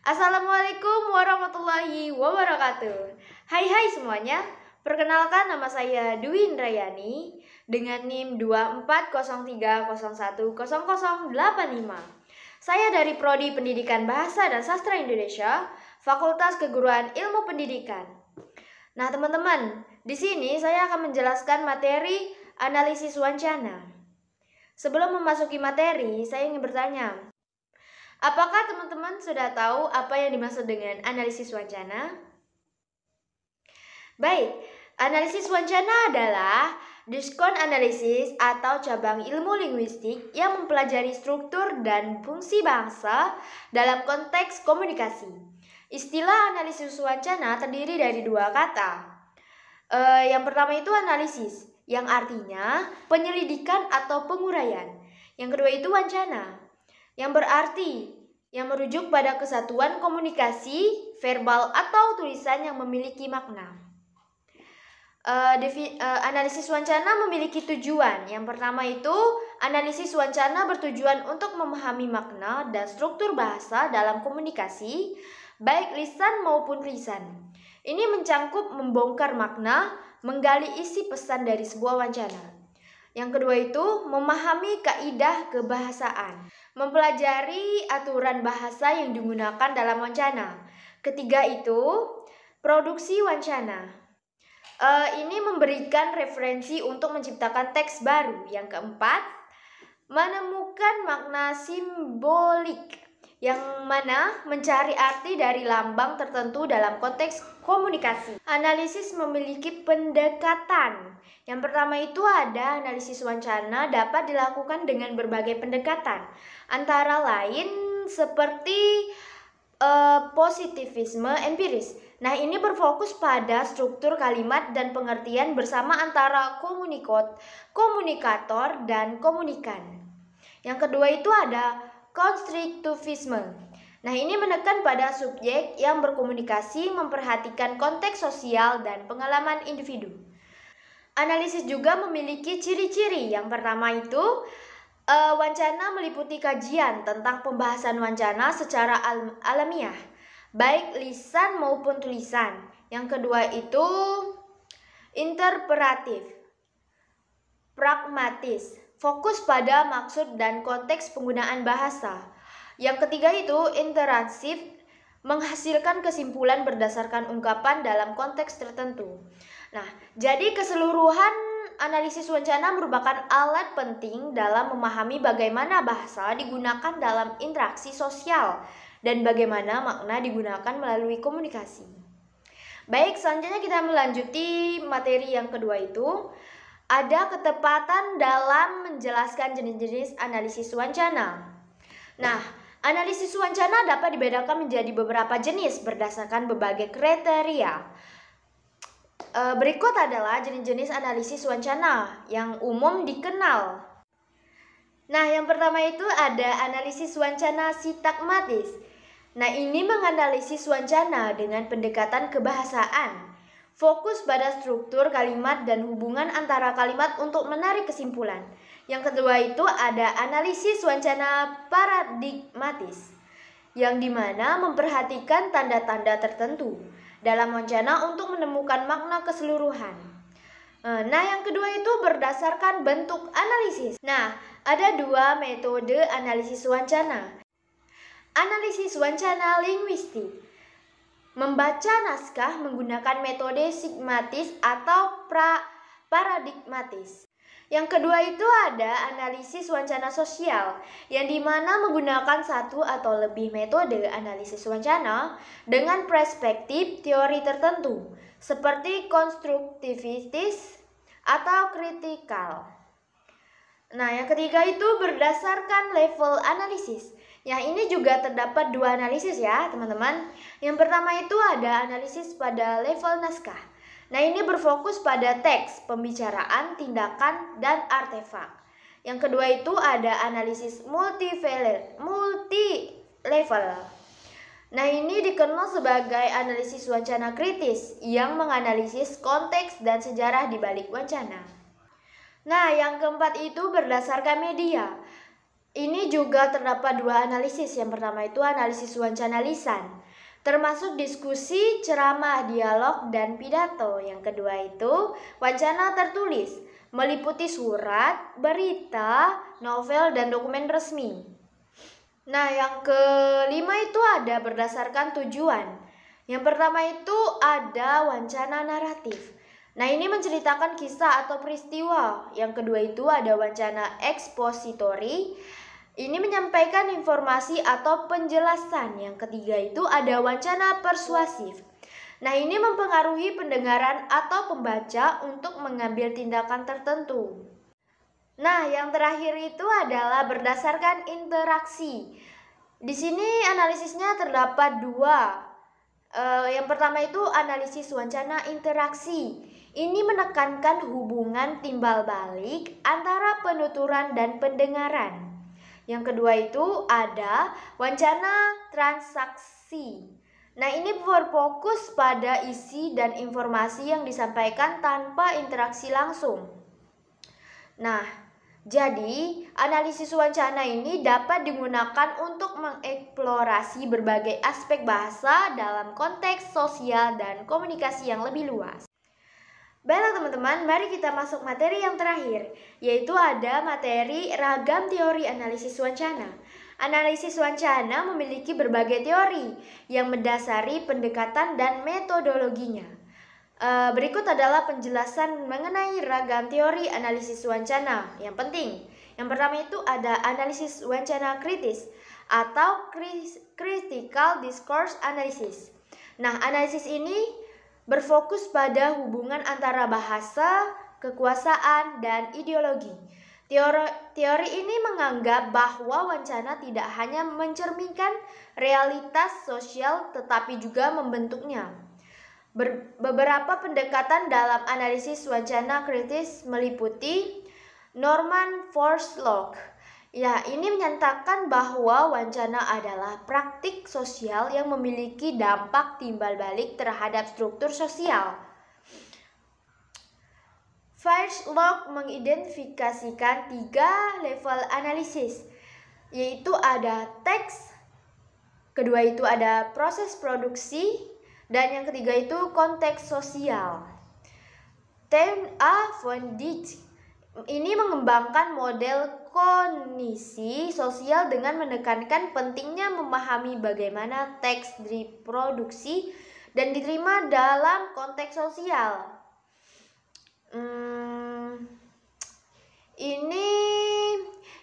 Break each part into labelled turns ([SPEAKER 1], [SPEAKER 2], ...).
[SPEAKER 1] Assalamualaikum warahmatullahi wabarakatuh. Hai semuanya. Perkenalkan, nama saya Dwi Indrayani dengan NIM 2403010085. Saya dari Prodi Pendidikan Bahasa dan Sastra Indonesia, Fakultas Keguruan Ilmu Pendidikan. Nah, teman-teman, di sini saya akan menjelaskan materi analisis wancana. Sebelum memasuki materi, saya ingin bertanya, apakah teman-teman sudah tahu apa yang dimaksud dengan analisis wancana? Baik, analisis wancana adalah diskon analisis atau cabang ilmu linguistik yang mempelajari struktur dan fungsi bahasa dalam konteks komunikasi. Istilah analisis wancana terdiri dari dua kata. Yang pertama itu analisis, yang artinya penyelidikan atau penguraian. Yang kedua itu wancana, yang berarti yang merujuk pada kesatuan komunikasi verbal atau tulisan yang memiliki makna. Analisis wancana memiliki tujuan. Yang pertama itu analisis wancana bertujuan untuk memahami makna dan struktur bahasa dalam komunikasi, baik lisan maupun tulisan. Ini mencangkup membongkar makna, menggali isi pesan dari sebuah wancana. Yang kedua itu memahami kaidah kebahasaan, mempelajari aturan bahasa yang digunakan dalam wancana. Ketiga itu produksi wancana. Ini memberikan referensi untuk menciptakan teks baru. Yang keempat, menemukan makna simbolik, yang mana mencari arti dari lambang tertentu dalam konteks komunikasi. Analisis memiliki pendekatan. Yang pertama itu ada analisis wancana dapat dilakukan dengan berbagai pendekatan, antara lain seperti positivisme empiris. Nah, ini berfokus pada struktur kalimat dan pengertian bersama antara komunikator dan komunikan. Yang kedua itu ada konstruktivisme. Nah, ini menekan pada subjek yang berkomunikasi, memperhatikan konteks sosial dan pengalaman individu. Analisis juga memiliki ciri-ciri. Yang pertama itu wancana meliputi kajian tentang pembahasan wancana secara alamiah, baik lisan maupun tulisan. Yang kedua itu interpretatif, pragmatis, fokus pada maksud dan konteks penggunaan bahasa. Yang ketiga itu interansif, menghasilkan kesimpulan berdasarkan ungkapan dalam konteks tertentu. Nah, jadi keseluruhan analisis wancana merupakan alat penting dalam memahami bagaimana bahasa digunakan dalam interaksi sosial dan bagaimana makna digunakan melalui komunikasi. Baik, selanjutnya kita melanjuti materi yang kedua itu ada ketepatan dalam menjelaskan jenis-jenis analisis wancana. Nah, analisis wancana dapat dibedakan menjadi beberapa jenis berdasarkan berbagai kriteria. Berikut adalah jenis-jenis analisis wancana yang umum dikenal. Nah, yang pertama itu ada analisis wancana sintagmatis. Nah, ini menganalisis wancana dengan pendekatan kebahasaan, fokus pada struktur kalimat dan hubungan antara kalimat untuk menarik kesimpulan. Yang kedua itu ada analisis wancana paradigmatis, yang dimana memperhatikan tanda-tanda tertentu dalam wancana untuk menemukan makna keseluruhan. Nah, yang kedua itu berdasarkan bentuk analisis. Nah, ada dua metode analisis wancana. Analisis wancana linguistik, membaca naskah menggunakan metode sigmatis atau paradigmatis. Yang kedua itu ada analisis wancana sosial, yang dimana menggunakan satu atau lebih metode analisis wancana dengan perspektif teori tertentu, seperti konstruktivistis atau kritikal. Nah, yang ketiga itu berdasarkan level analisis. Yang ini juga terdapat dua analisis ya, teman-teman. Yang pertama itu ada analisis pada level naskah. Nah, ini berfokus pada teks, pembicaraan, tindakan, dan artefak. Yang kedua itu ada analisis multi-level. Nah, ini dikenal sebagai analisis wancana kritis yang menganalisis konteks dan sejarah di balik wancana. Nah, yang keempat itu berdasarkan media. Ini juga terdapat dua analisis. Yang pertama itu analisis wancana lisan, termasuk diskusi, ceramah, dialog, dan pidato. Yang kedua itu wancana tertulis, meliputi surat, berita, novel, dan dokumen resmi. Nah, yang kelima itu ada berdasarkan tujuan. Yang pertama itu ada wancana naratif. Nah, ini menceritakan kisah atau peristiwa. Yang kedua itu ada wancana ekspositori. Ini menyampaikan informasi atau penjelasan. Yang ketiga itu ada wancana persuasif. Nah, ini mempengaruhi pendengaran atau pembaca untuk mengambil tindakan tertentu. Nah, yang terakhir itu adalah berdasarkan interaksi. Di sini analisisnya terdapat dua. Yang pertama itu analisis wancana interaksi. Ini menekankan hubungan timbal balik antara penuturan dan pendengaran. Yang kedua itu ada wancana transaksi. Nah, ini berfokus pada isi dan informasi yang disampaikan tanpa interaksi langsung. Nah, jadi analisis wancana ini dapat digunakan untuk mengeksplorasi berbagai aspek bahasa dalam konteks sosial dan komunikasi yang lebih luas. Baiklah teman-teman, mari kita masuk materi yang terakhir, yaitu ada materi ragam teori analisis wancana. Analisis wancana memiliki berbagai teori yang mendasari pendekatan dan metodologinya. Berikut adalah penjelasan mengenai ragam teori analisis wancana yang penting. Yang pertama itu ada analisis wancana kritis atau critical discourse analysis. Nah, analisis ini berfokus pada hubungan antara bahasa, kekuasaan, dan ideologi. Teori ini menganggap bahwa wancana tidak hanya mencerminkan realitas sosial tetapi juga membentuknya. Beberapa pendekatan dalam analisis wancana kritis meliputi Norman Forslund. Ya, ini menyatakan bahwa wancana adalah praktik sosial yang memiliki dampak timbal balik terhadap struktur sosial. Forslund mengidentifikasikan 3 level analisis, yaitu ada teks, kedua itu ada proses produksi, dan yang ketiga itu konteks sosial. Tim A. von Dijk ini mengembangkan model kognisi sosial dengan menekankan pentingnya memahami bagaimana teks diproduksi dan diterima dalam konteks sosial. Ini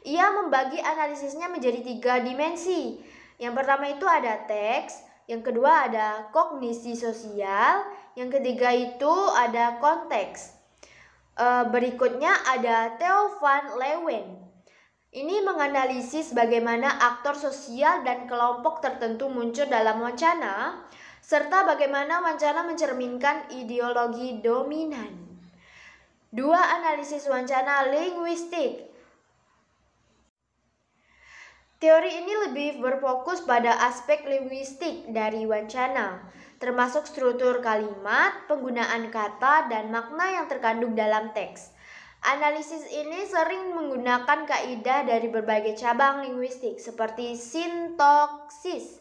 [SPEAKER 1] ia membagi analisisnya menjadi 3 dimensi. Yang pertama itu ada teks, yang kedua ada kognisi sosial, yang ketiga itu ada konteks. Berikutnya ada Theo van Leeuwen. Ini menganalisis bagaimana aktor sosial dan kelompok tertentu muncul dalam wancana, serta bagaimana wancana mencerminkan ideologi dominan. 2. Analisis wancana linguistik. Teori ini lebih berfokus pada aspek linguistik dari wancana, termasuk struktur kalimat, penggunaan kata, dan makna yang terkandung dalam teks. Analisis ini sering menggunakan kaidah dari berbagai cabang linguistik seperti sintoksis,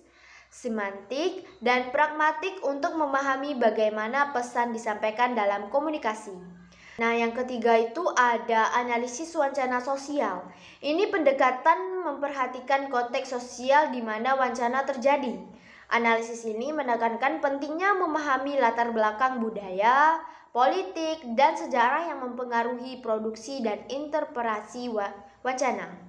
[SPEAKER 1] semantik, dan pragmatik untuk memahami bagaimana pesan disampaikan dalam komunikasi. Nah, yang ketiga itu ada analisis wancana sosial. Ini pendekatan memperhatikan konteks sosial di mana wancana terjadi. Analisis ini menekankan pentingnya memahami latar belakang budaya, politik, dan sejarah yang mempengaruhi produksi dan interpretasi wancana.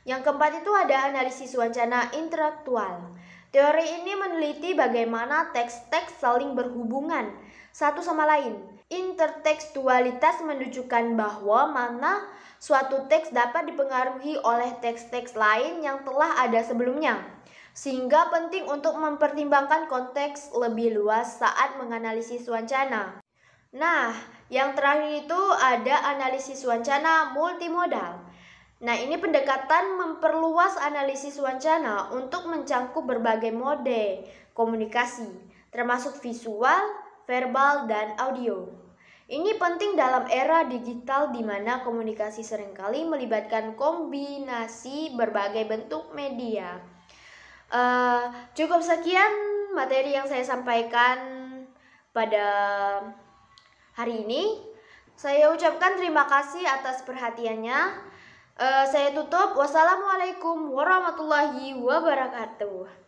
[SPEAKER 1] Yang keempat itu ada analisis wancana intelektual. Teori ini meneliti bagaimana teks-teks saling berhubungan satu sama lain. Intertekstualitas menunjukkan bahwa mana suatu teks dapat dipengaruhi oleh teks-teks lain yang telah ada sebelumnya, sehingga penting untuk mempertimbangkan konteks lebih luas saat menganalisis wancana. Nah, yang terakhir itu ada analisis wancana multimodal. Nah, ini pendekatan memperluas analisis wancana untuk mencangkup berbagai mode komunikasi, termasuk visual, verbal, dan audio. Ini penting dalam era digital di mana komunikasi seringkali melibatkan kombinasi berbagai bentuk media. Cukup sekian materi yang saya sampaikan pada hari ini. Saya ucapkan terima kasih atas perhatiannya. Saya tutup. Wassalamualaikum warahmatullahi wabarakatuh.